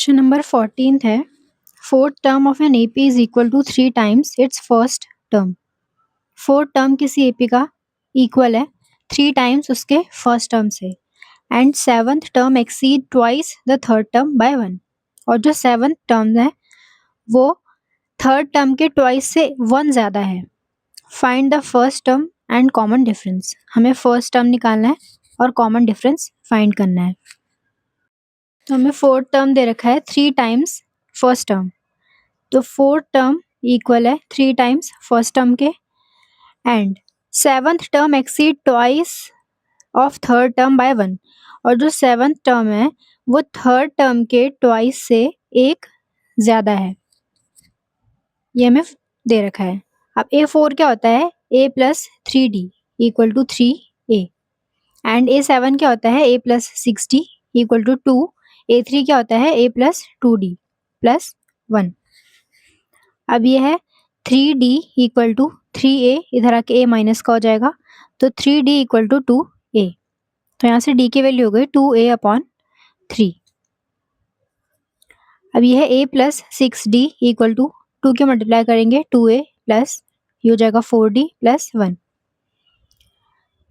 Question number 14 है, fourth term of N AP is equal to 3 times its first term. Fourth term किसी AP का इक्वल है 3 times उसके फर्स्ट टर्म से, and seventh term exceed twice the third term by 1। और जो seventh term है वो थर्ड टर्म के ट्वाइस से 1 ज़्यादा है। Find the first term and common difference. हमें फर्स्ट टर्म निकालना है और कॉमन डिफरेंस फाइंड करना है। तो हमें फोर्थ टर्म दे रखा है 3 टाइम्स फर्स्ट टर्म, तो फोर्थ टर्म इक्वल है 3 टाइम्स फर्स्ट टर्म के, and seventh term exceed twice of third term by 1। और जो सेवंथ टर्म है वो थर्ड टर्म के ट्वाइस से 1 ज़्यादा है, ये हमें दे रखा है। अब A4 क्या होता है, A plus 3D equal to 3A, and A7 क्या होता है, A plus 6D equal to 2। A3 क्या होता है, A प्लस 2D प्लस 1। अब ये है 3D इक्वल टू 3A, इधर आके A माइनस का हो जाएगा, तो 3D इक्वल टू 2A। तो यहाँ से D की वैल्यू हो गई 2A अपॉन 3। अब ये है A plus 6D equal to 2 के मल्टीप्लाई करेंगे 2A प्लस ये हो जाएगा 4D प्लस 1।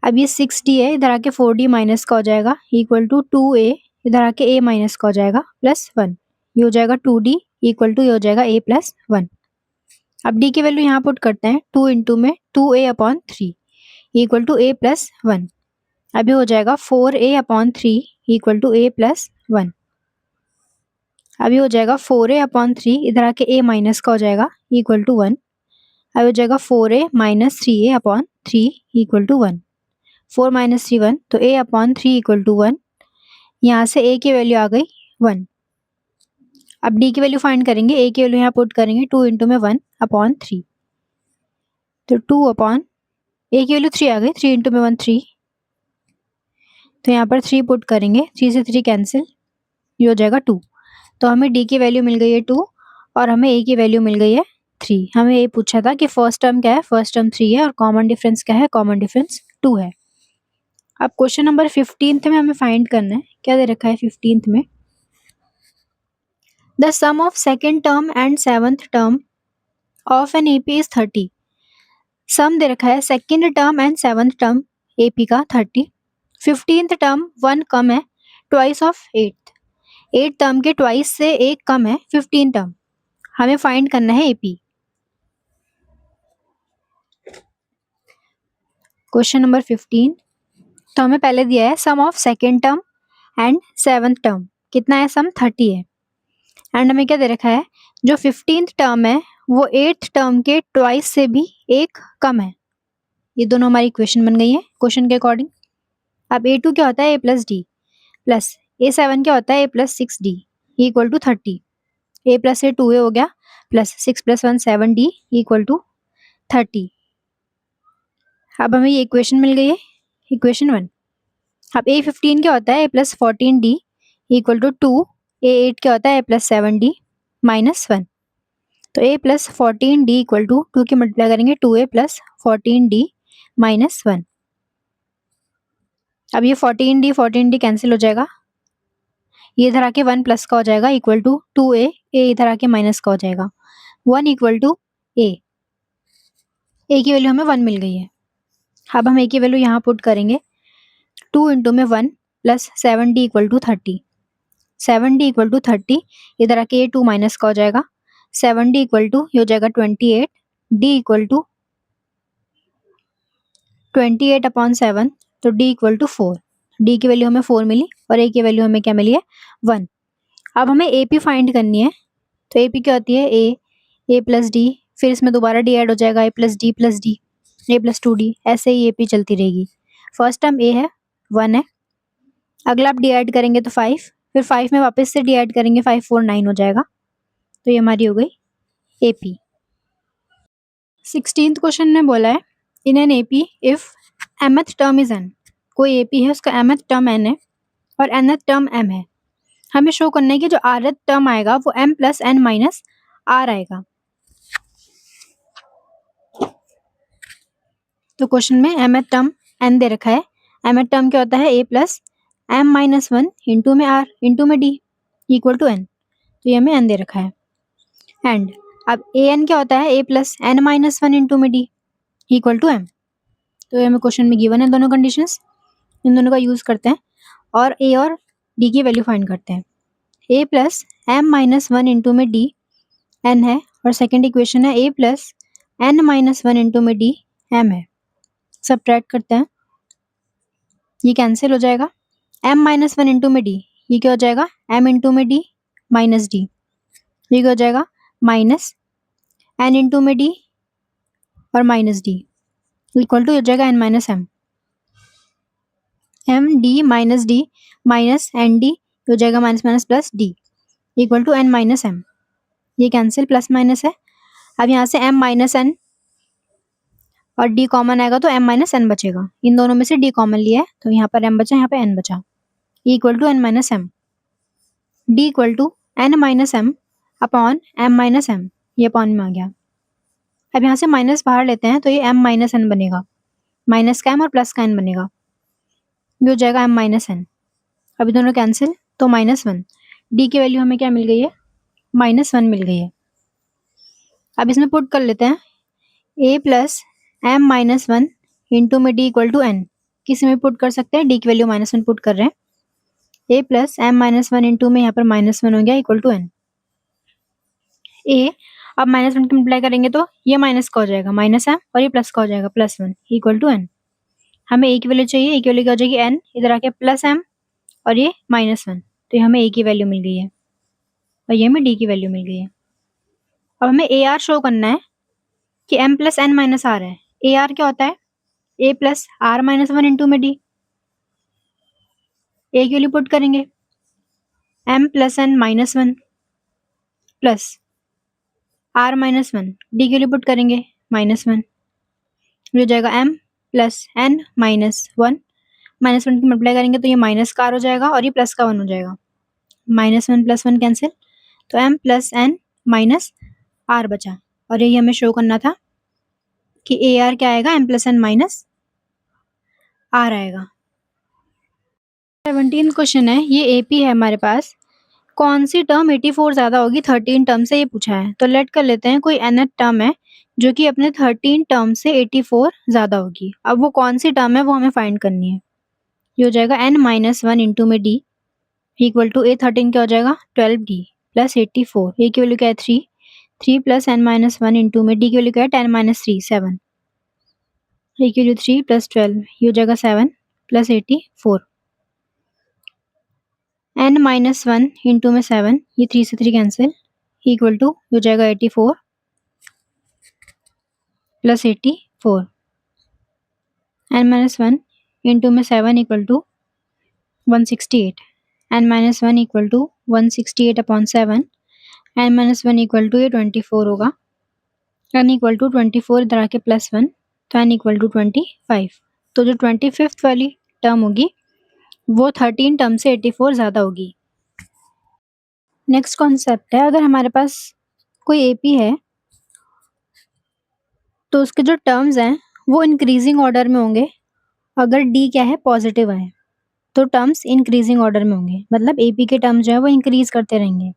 अब ये 6D है, इधर आके 4D माइनस का हो जाएगा इक्वल टू 2A, इधर आके A माइनस का हो जाएगा प्लस 1। ये हो जाएगा 2D इक्वल टू ये हो जाएगा A प्लस 1। अब D की वैल्यू यहाँ पुट करते हैं, 2 इंटू में 2A upon 3 equal to A plus 1। अभी हो जाएगा 4A upon 3 equal to A plus 1। अभी हो जाएगा 4A अपॉन 3, इधर आके A माइनस का हो जाएगा इक्वल टू 1। अभी हो जाएगा 4A minus 3A upon 3 equal to 1। 4 minus 3 1, तो A अपॉन 3 इक्वल टू 1। यहाँ से A की वैल्यू आ गई 1। अब D की वैल्यू फाइंड करेंगे, A की वैल्यू यहाँ पुट करेंगे 2 इंटू में 1 अपॉन 3, तो 2 अपॉन A की वैल्यू 3 आ गई, 3 इंटू में 1 3, तो यहाँ पर 3 पुट करेंगे, 3 से 3 कैंसिल, ये हो जाएगा 2। तो हमें D की वैल्यू मिल गई है 2 और हमें A की वैल्यू मिल गई है 3। हमें ये पूछा था कि फर्स्ट टर्म क्या है, फर्स्ट टर्म 3 है, और कॉमन डिफरेंस क्या है, कॉमन डिफरेंस 2 है। अब क्वेश्चन नंबर 15 में हमें फाइंड करना है, क्या दे रखा है 15 में, the sum of second term and seventh term of an AP is 30। Sum दे रखा है second term and seventh term AP का 30, 15th टर्म 1 कम है ट्वाइस ऑफ 8 टर्म के ट्वाइस से 1 कम है 15 टर्म। हमें फाइंड करना है AP। क्वेश्चन नंबर 15, तो हमें पहले दिया है sum of second term and seventh term, कितना है, सम 30 है, एंड हमें क्या दे रखा है, जो 15th टर्म है वो 8th टर्म के ट्वाइस से भी 1 कम है। ये दोनों हमारी इक्वेशन बन गई है क्वेश्चन के अकॉर्डिंग। अब A2 क्या होता है, A plus D plus A7 क्या होता है, A plus 6D equal to 30। A plus A 2A हो गया, plus 6 plus 1 7D equal to 30। अब हमें ये इक्वेशन मिल गई है, इक्वेशन 1। अब A15 क्या होता है, A plus 14D equal to 2। A8 क्या होता है, A प्लस 7D माइनस 1। तो A plus 14D equal to 2 की मल्टीप्लाई करेंगे 2A प्लस 14D माइनस 1। अब ये 14D कैंसिल हो जाएगा, ये इधर आके 1 प्लस का हो जाएगा इक्वल टू 2A, A इधर आके माइनस का हो जाएगा 1 इक्वल टू A। A की वैल्यू हमें 1 मिल गई है। अब हम A की वैल्यू यहाँ पुट करेंगे, 2 इंटू में 1 plus 7D equal to 30। 7D equal to 30, इधर आके ये 2 माइनस का हो जाएगा, 7D इक्वल टू ये हो जाएगा 28, D इक्वल टू 28 अपॉन 7, तो D इक्वल टू 4। D की वैल्यू हमें 4 मिली और A की वैल्यू हमें क्या मिली है, 1। अब हमें AP फाइंड करनी है, तो AP क्या होती है, A प्लस D, फिर इसमें दोबारा D ऐड हो जाएगा, A plus D plus D, A plus 2D, ऐसे ही AP चलती रहेगी। फर्स्ट टर्म A है 1 है, अगला आप D ऐड करेंगे तो 5, फिर 5 में वापस से D ऐड करेंगे, 5 4 9 हो जाएगा, तो ये हमारी हो गई AP। 16th क्वेश्चन में बोला है, in an AP if mth term is n। कोई AP है, उसका mth टर्म n है और nth टर्म m है। हमें शो करना है कि जो rth टर्म आएगा वो m plus n minus r आएगा। तो क्वेश्चन में mth टर्म n दे रखा है, mth टर्म क्या होता है, a plus m minus 1 into में r इंटू में d इक्वल टू n। तो ये हमें n दे रखा है। एंड अब an क्या होता है, a plus n minus 1 into में d इक्वल टू m। तो ये हमें क्वेश्चन में गिवन है दोनों कंडीशंस, इन दोनों का यूज करते हैं और a और d की वैल्यू फाइंड करते हैं। a plus m minus 1 into में d n है और सेकेंड इक्वेशन है a plus n minus 1 into में d m है। सब्ट्रैक्ट करते हैं, ये कैंसिल हो जाएगा। m माइनस 1 इंटू में d, ये क्या हो जाएगा, m इंटू में d माइनस d, ये क्या हो जाएगा माइनस n इंटू में d और माइनस d इक्वल टू हो जाएगा n minus m। m d minus d minus n d हो जाएगा minus minus plus d equal to n minus m। ये कैंसिल, प्लस माइनस है। अब यहाँ से m माइनस n और d कॉमन आएगा तो m माइनस n बचेगा। इन दोनों में से d कॉमन लिया है तो यहाँ पर m बचा, यहाँ पे n बचा, equal to n minus m। d equal to n minus m upon m minus m, ये अपॉन में आ गया। अब यहाँ से माइनस बाहर लेते हैं तो ये m माइनस n बनेगा, माइनस का m और प्लस का n बनेगा, ये हो जाएगा m माइनस n। अभी दोनों कैंसिल तो माइनस 1, d की वैल्यू हमें क्या मिल गई है, माइनस 1 मिल गई है। अब इसमें पुट कर लेते हैं a plus m minus 1 into में d इक्वल टू n, किसी में पुट कर सकते हैं, d की वैल्यू माइनस 1 पुट कर रहे हैं। a plus m minus 1 into में यहाँ पर माइनस 1 हो गया इक्वल टू n। a अब माइनस 1 मल्टीप्लाई करेंगे तो ये माइनस का हो जाएगा माइनस m और ये प्लस का हो जाएगा प्लस 1 इक्वल टू n। हमें a की वैल्यू चाहिए, a की वैल्यू क्या हो जाएगी n, इधर आके प्लस m और ये माइनस 1, तो हमें a की वैल्यू मिल गई है और ये हमें d की वैल्यू मिल गई है। अब हमें ए आर शो करना है कि m plus n minus r है। ए आर क्या होता है, a plus r minus 1 into में d। a की वैल्यू पुट करेंगे m plus n minus 1 plus r minus 1, d की वैल्यू पुट करेंगे माइनस 1, हो जाएगा m plus n minus 1, minus 1 की मल्टीप्लाई करेंगे तो ये माइनस का आर हो जाएगा और ये प्लस का 1 हो जाएगा, माइनस 1 प्लस 1 कैंसिल, तो m plus n minus r बचा और यही हमें शो करना था कि ए आर क्या आएगा, m plus n minus r आएगा। 17 क्वेश्चन है, ये एपी है हमारे पास। कौन सी टर्म 84 ज्यादा होगी 13 टर्म से, ये पूछा है। तो लेट कर लेते हैं कोई nth टर्म है जो कि अपने 13 टर्म से 84 ज्यादा होगी। अब वो कौन सी टर्म है वो हमें फाइंड करनी है। ये हो जाएगा n माइनस 1 इंटू में d इक्वल टू a 13 क्या हो जाएगा 12d प्लस 84, a की वैल्यू क्या है 3, 3 प्लस n माइनस 1 इंटू में d की वैल्यू क्या है 10 माइनस 3 7, a की वैल्यू 3 प्लस 12, ये हो जाएगा 7 प्लस 84, n माइनस 1 इंटू में 7, ये 3 से 3 कैंसिल, इक्वल टू हो जाएगा 84 प्लस 84, n माइनस 1 इंटू में 7 equal to 168, n minus 1 equal to 168 upon 7, n minus 1 equal to ये 24 होगा, n इक्वल टू 24 इधर आके प्लस 1, तो n इक्वल टू 25। तो जो 25th वाली टर्म होगी वो 13 टर्म से 84 ज़्यादा होगी। नेक्स्ट कॉन्सेप्ट है, अगर हमारे पास कोई एपी है तो उसके जो टर्म्स हैं वो इंक्रीजिंग ऑर्डर में होंगे। अगर डी क्या है पॉजिटिव है तो टर्म्स इंक्रीजिंग ऑर्डर में होंगे, मतलब एपी के टर्म्स जो है वो इंक्रीज करते रहेंगे।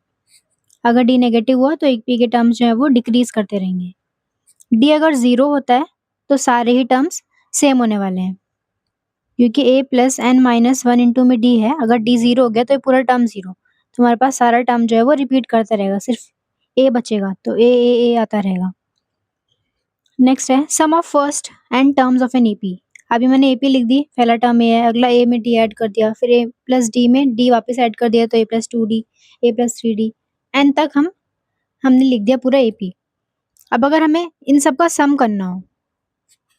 अगर डी नेगेटिव हुआ तो एपी के टर्म्स जो है वो डिक्रीज करते रहेंगे। डी अगर 0 होता है तो सारे ही टर्म्स सेम होने वाले हैं, क्योंकि a plus n minus 1 into में d है। अगर d 0 हो गया तो ये पूरा टर्म 0, तो हमारे पास सारा टर्म जो है वो रिपीट करता रहेगा, सिर्फ a बचेगा तो a आता रहेगा। नेक्स्ट है sum of first and terms of N AP. अभी मैंने एपी लिख दी, पहला टर्म ए है, अगला ए में डी ऐड कर दिया, फिर ए प्लस डी में डी वापस ऐड कर दिया तो ए प्लस 2d, ए प्लस 3d, एन तक हमने लिख दिया पूरा एपी। अब अगर हमें इन सब का सम करना हो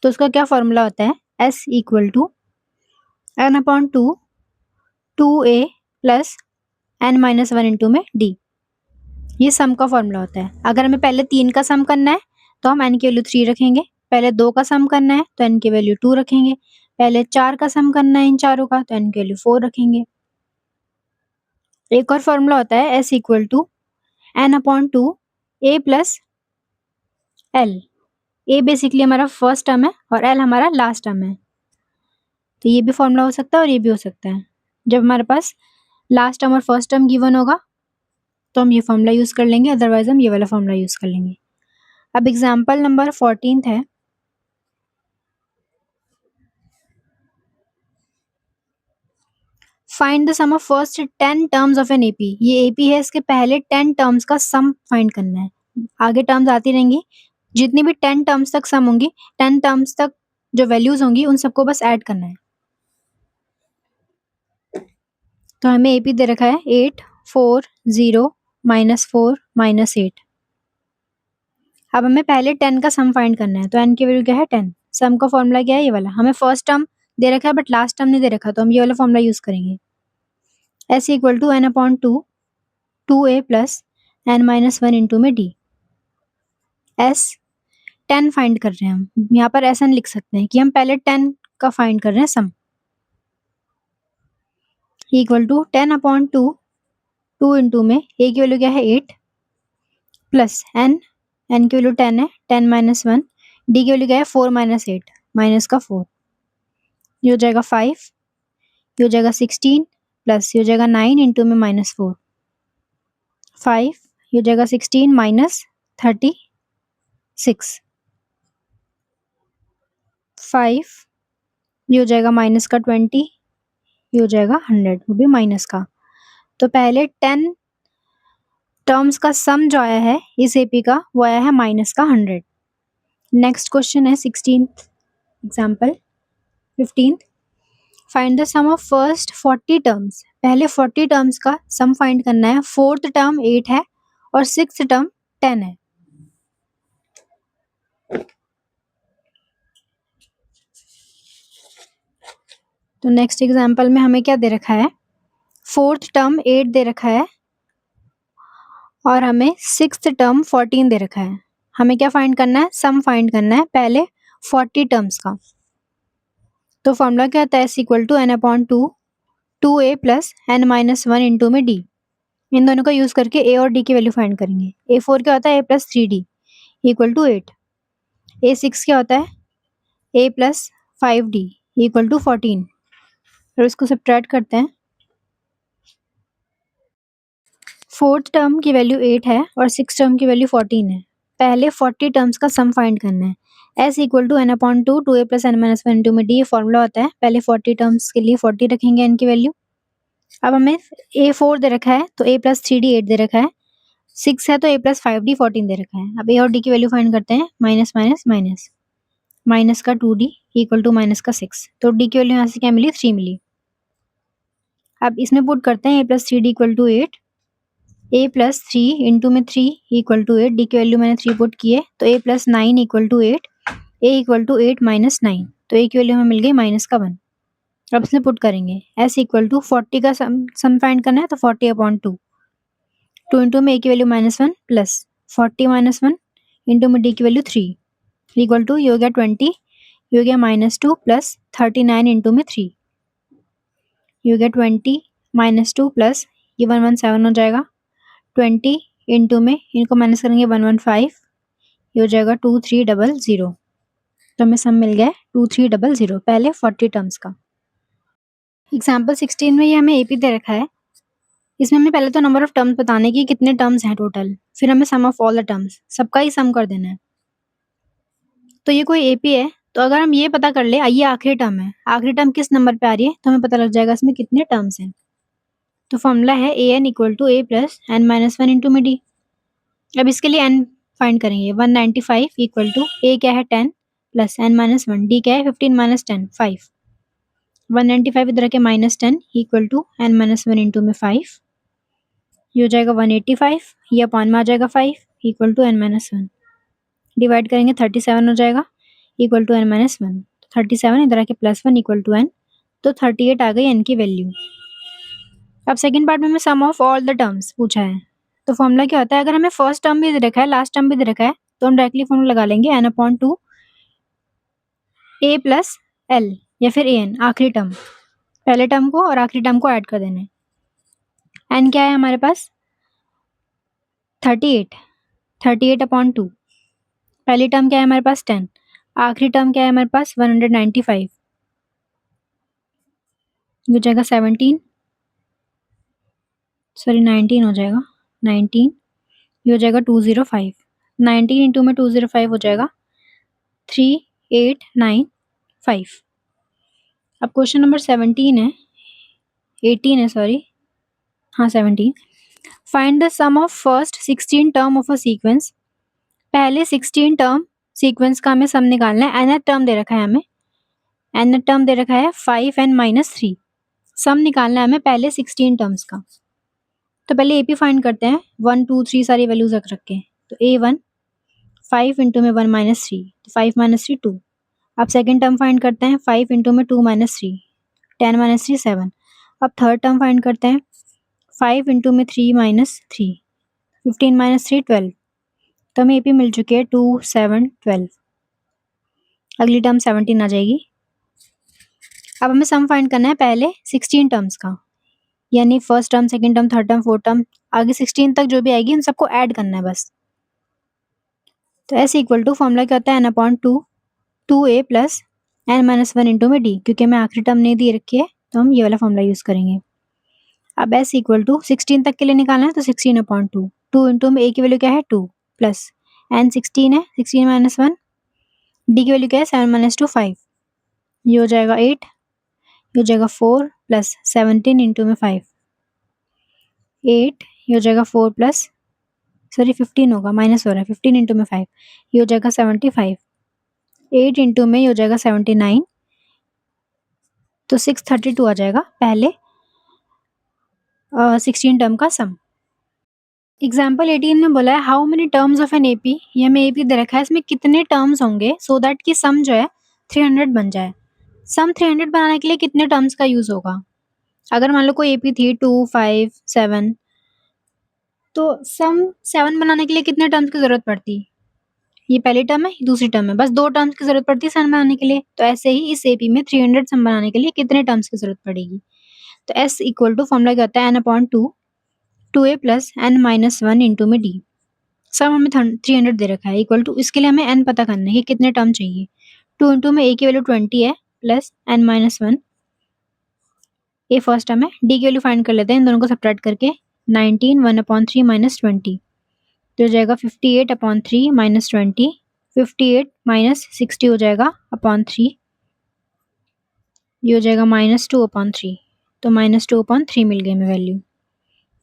तो उसका क्या फॉर्मूला होता है, s equal to n upon 2a plus n minus 1 into में d, ये सम का फॉर्मूला होता है। अगर हमें पहले 3 का सम करना है तो हम n की वैल्यू 3 रखेंगे, पहले 2 का सम करना है तो n की वैल्यू 2 रखेंगे, पहले 4 का सम करना है इन चारों का तो n की वैल्यू 4 रखेंगे। एक और फॉर्मूला होता है s equal to n upon 2a plus l। a basically हमारा फर्स्ट टर्म है और l हमारा लास्ट टर्म है, तो ये भी फॉर्मूला हो सकता है और ये भी हो सकता है। जब हमारे पास लास्ट टर्म और फर्स्ट टर्म गिवन होगा तो हम ये फॉर्मूला यूज़ कर लेंगे, अदरवाइज़ हम ये वाला फॉर्मूला यूज़ कर लेंगे। अब एग्जाम्पल नंबर 14th है। Find the sum of first 10 terms of N AP. ये एपी है, इसके पहले 10 टर्म्स का सम फाइंड करना है। आगे टर्म्स आती रहेंगी, जितनी भी 10 टर्म्स तक सम होंगी, 10 टर्म्स तक जो वैल्यूज होंगी उन सबको बस ऐड करना है। तो हमें एपी दे रखा है 8 4 0 -4 -8। अब हमें पहले 10 का सम फाइंड करना है, तो n की वैल्यू क्या है 10। सम का फॉर्मूला क्या है, ये वाला। हमें फर्स्ट टर्म दे रखा है बट लास्ट टर्म नहीं दे रखा, तो हम ये वाला फॉर्मूला यूज करेंगे। s equal to n upon 2a plus n minus 1 into में d। s 10 फाइंड कर रहे हैं हम, यहाँ पर ऐसा लिख सकते हैं कि हम पहले 10 का फाइंड कर रहे हैं सम। इक्वल टू 10 अपॉन 2 इंटू में a की वैल्यू क्या है 8 प्लस n की वैल्यू 10 है, 10 माइनस 1, d की वैल्यू क्या है 4 माइनस 8, माइनस का 4, ये हो जाएगा 5, ये हो जाएगा 16 प्लस ये हो जाएगा 9 इंटू में -4, 5, ये हो जाएगा 16 माइनस 36, 5, ये हो जाएगा माइनस का 20, ये हो जाएगा 100, वो भी माइनस का। तो पहले 10 टर्म्स का सम जो आया है इस एपी का, वो आया है माइनस का 100। नेक्स्ट क्वेश्चन है 16th example 15th। Find the sum of first 40 terms. पहले 40 टर्म्स का सम फाइंड करना है। फोर्थ टर्म 8 है और सिक्स्थ टर्म 10 है। तो नेक्स्ट एग्जाम्पल में हमें क्या दे रखा है, फोर्थ टर्म 8 दे रखा है और हमें सिक्स्थ टर्म 14 दे रखा है। हमें क्या फाइंड करना है, सम फाइंड करना है पहले 40 टर्म्स का। तो फॉर्मूला क्या होता है, s equal to n upon 2a plus n minus 1 into में d। इन दोनों का यूज करके a और d की वैल्यू फाइंड करेंगे। a4 क्या होता है a plus 3d equal to 8। a6 क्या होता है a plus 5d equal to 14। और इसको सब्ट्रैक्ट करते हैं। फोर्थ टर्म की वैल्यू 8 है और सिक्स टर्म की वैल्यू 14 है। पहले 40 टर्म्स का सम फाइंड करना है। s equal to n upon 2a plus n minus 1 into में d, ये फॉर्मूला होता है। पहले 40 टर्म्स के लिए 40 रखेंगे n की वैल्यू। अब हमें a4 दे रखा है तो a प्लस 3d 8 दे रखा है, 6 है तो a प्लस 5d 14 दे रखा है। अब a और d की वैल्यू फाइंड करते हैं। माइनस माइनस माइनस, माइनस का 2d इक्वल टू माइनस का 6, तो d की वैल्यू यहाँ से क्या मिली 3 मिली। अब इसमें पुट करते हैं a plus 3d equal to 8, a plus 3 into में 3 इक्वल टू 8, d की वैल्यू मैंने 3 पुट की है तो a plus 9 equal to 8, a equal to 8 minus 9, तो a की वैल्यू हमें मिल गई माइनस का 1। अब इसमें पुट करेंगे s इक्वल टू 40 का सम फाइंड करना है तो 40 अपॉन 2 इंटू में a की वैल्यू -1 प्लस 40 माइनस 1 इंटू में d की वैल्यू 3 इक्वल टू, ये हो गया 20, ये हो गया -2 प्लस 39 इंटू में 3, ये हो गया 20 -2 प्लस ये 117 हो जाएगा, 20 इंटू में इनको माइनस करेंगे 115, ये हो जाएगा 2300। तो हमें सम मिल गया 2300 पहले 40 टर्म्स का। एग्जाम्पल 16 में ये हमें एपी दे रखा है। इसमें हमें पहले तो नंबर ऑफ टर्म्स बताने की कितने टर्म्स हैं टोटल, फिर हमें सम ऑफ ऑल द टर्म्स, सबका ही सम कर देना है। तो ये कोई एपी है, तो अगर हम ये पता कर ले ये आखिरी टर्म है, आखिरी टर्म किस नंबर पे आ रही है, तो हमें पता लग जाएगा इसमें कितने टर्म्स हैं। तो फॉर्मूला है an equal to a plus n minus 1 into में d। अब इसके लिए n फाइंड करेंगे। 195 इक्वल टू a क्या है 10 प्लस n माइनस 1, d क्या है 15 माइनस 10 5। 195 इधर के -10 equal to n minus 1 into में 5, ये हो जाएगा 185, ये अपॉन में आ जाएगा 5 equal to n minus 1, divide करेंगे 37 हो जाएगा इक्वल टू n माइनस 1, 37 इधर आके +1 इक्वल टू n, तो 38 आ गई n की वैल्यू। अब सेकंड पार्ट में हमें सम ऑफ ऑल द टर्म्स पूछा है। तो फॉर्मूला क्या होता है, अगर हमें फर्स्ट टर्म भी दे रखा है लास्ट टर्म भी दे रखा है तो हम डायरेक्टली फॉर्मूला लगा लेंगे n upon 2 a plus l या फिर an, आखिरी टर्म, पहले टर्म को और आखिरी टर्म को ऐड कर देना है। n क्या है हमारे पास 38, 38 अपॉन 2, पहली टर्म क्या है हमारे पास 10, आखिरी टर्म क्या है हमारे पास 195, हो जाएगा 17, सॉरी 19 हो जाएगा 19, ये हो जाएगा 205। 19 इंटू में 205 हो जाएगा 3895। अब क्वेश्चन नंबर 17 है, 18 है सॉरी, हाँ 17। Find the sum of first 16 term of a sequence. पहले 16 टर्म सीक्वेंस का हमें सम निकालना है। nth टर्म दे रखा है हमें, nth टर्म दे रखा है 5n-3। सम निकालना है हमें पहले 16 टर्म्स का। तो पहले एपी फाइंड करते हैं, 1 2 3 सारी वैल्यूज रख रखे हैं। तो a1 5 इंटू में 1 माइनस 3, तो 5 माइनस 3 2। अब सेकेंड टर्म फाइंड करते हैं, 5 इंटू में 2 माइनस 3, 10 माइनस 3 7। अब थर्ड टर्म फाइंड करते हैं, 5 इंटू में 3 माइनस 3, 15 माइनस 3 12। तो हमें एपी मिल चुकी है 2 7 12। अगली टर्म 17 आ जाएगी। अब हमें सम फाइंड करना है पहले 16 टर्म्स का, यानी first term, second term, third term, fourth term, आगे 16 तक जो भी आएगी उन सबको ऐड करना है बस। तो s इक्वल टू फॉर्मूला क्या होता है, n/2 2a plus n-1 into में d। क्योंकि हमें आखिरी टर्म नहीं दी रखी है तो हम ये वाला फॉर्मूला यूज करेंगे। अब s इक्वल टू 16 तक के लिए निकालना है, तो 16/2 2 इंटू में a की वैल्यू क्या है 2 प्लस n 16 है, 16 माइनस 1, d की वैल्यू क्या है 7 माइनस 2 5। ये हो जाएगा 8, ये हो जाएगा 4 प्लस 17 इंटू में 5 8, ये हो जाएगा 4 प्लस सॉरी 15 होगा, माइनस हो रहा है, 15 इंटू में 5, ये हो जाएगा 75। 8 इंटू में ये हो जाएगा 79, तो 632 आ जाएगा पहले 16 टर्म का सम। एग्जाम्पल 18 में बोला है how many terms of N AP. ये हमें एपी दे रखा है, इसमें कितने टर्म्स होंगे सो दैट कि सम जो है 300 बन जाए। सम 300 बनाने के लिए कितने टर्म्स का यूज होगा। अगर मान लो कोई एपी थी 2 5 7, तो सम 7 बनाने के लिए कितने टर्म्स की जरूरत पड़ती। ये पहली टर्म है, दूसरी टर्म है, बस 2 टर्म्स की जरूरत पड़ती है सम बनाने के लिए। तो ऐसे ही इस एपी में 300 सम बनाने के लिए कितने टर्म्स की जरूरत पड़ेगी। तो s इक्वल टू फॉर्मूला क्या होता है n/2 2a plus n-1 into में d। सम हमें 300 दे रखा है, इक्वल टू इसके लिए हमें n पता करना है कि कितने टर्म चाहिए। 2 इंटू में a की वैल्यू 20 है प्लस n-1, ए फर्स्ट टर्म है, d की वैल्यू फाइंड कर लेते हैं इन दोनों को सब्ट्रैक्ट करके। 19 1/3 माइनस 20, तो हो जाएगा 58/3 माइनस 20, 58 माइनस 60 हो जाएगा अपॉन 3, ये हो जाएगा -2/3, तो -2/3 मिल गई हमें वैल्यू।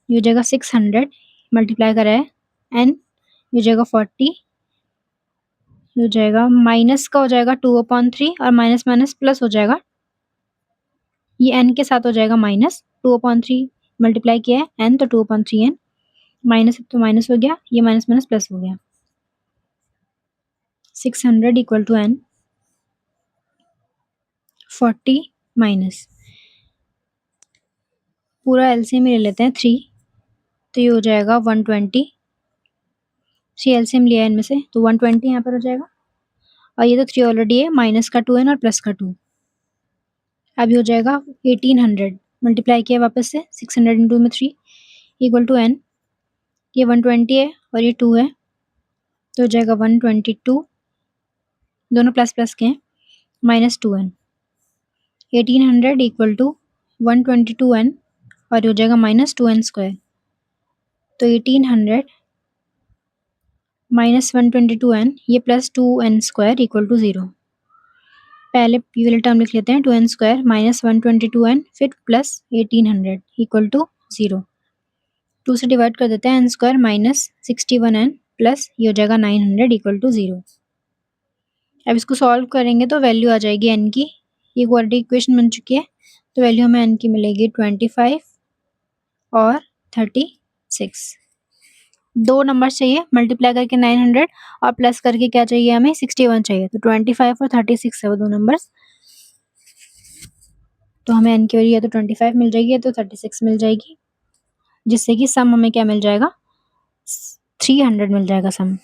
ये हो जाएगा 600 मल्टीप्लाई करा है n, ये हो जाएगा 40, ये हो जाएगा माइनस का हो जाएगा 2/3 और माइनस माइनस प्लस हो जाएगा, ये n के साथ हो जाएगा माइनस 2/3 मल्टीप्लाई किया है n, तो 2/3 n माइनस तो माइनस हो गया, ये माइनस माइनस प्लस हो गया। 600 इक्वल टू n 40 माइनस, पूरा एलसीएम ले लेते हैं 3, तो ये हो जाएगा 120। 3 एलसीएम लिया है इनमें से, तो 120 यहाँ पर हो जाएगा, और ये तो 3 ऑलरेडी है, माइनस का 2 n और प्लस का 2। अब ये हो जाएगा 1800 मल्टीप्लाई किया वापस से 600 इंटू में 3 इक्वल टू n, ये 120 है और ये 2 है, तो हो जाएगा 122, दोनों प्लस प्लस के हैं, minus 2n। 1800 equal to 122n और ये हो जाएगा माइनस 2n स्क्वायर, तो 1800 माइनस 122n ये plus 2n square equal to 0। पहले पी वाली टर्म लिख लेते हैं, 2n स्क्वायर माइनस 122n फिर प्लस 1800 इक्वल टू 0। 2 से डिवाइड कर देते हैं, n square minus 61n plus ये हो जाएगा 900 इक्वल टू 0। अब इसको सॉल्व करेंगे तो वैल्यू आ जाएगी n की, ये क्वाड्रेटिक इक्वेशन बन चुकी है, तो वैल्यू हमें n की मिलेगी 25 और 36। 2 नंबर चाहिए, मल्टीप्लाई करके 900 और प्लस करके क्या चाहिए हमें 61 चाहिए, तो 25 और 36 है वो 2 नंबर्स, तो हमें n की वैल्यू या तो 25 मिल जाएगी या तो 36 मिल जाएगी, जिससे कि सम हमें क्या मिल जाएगा 300 मिल जाएगा सम।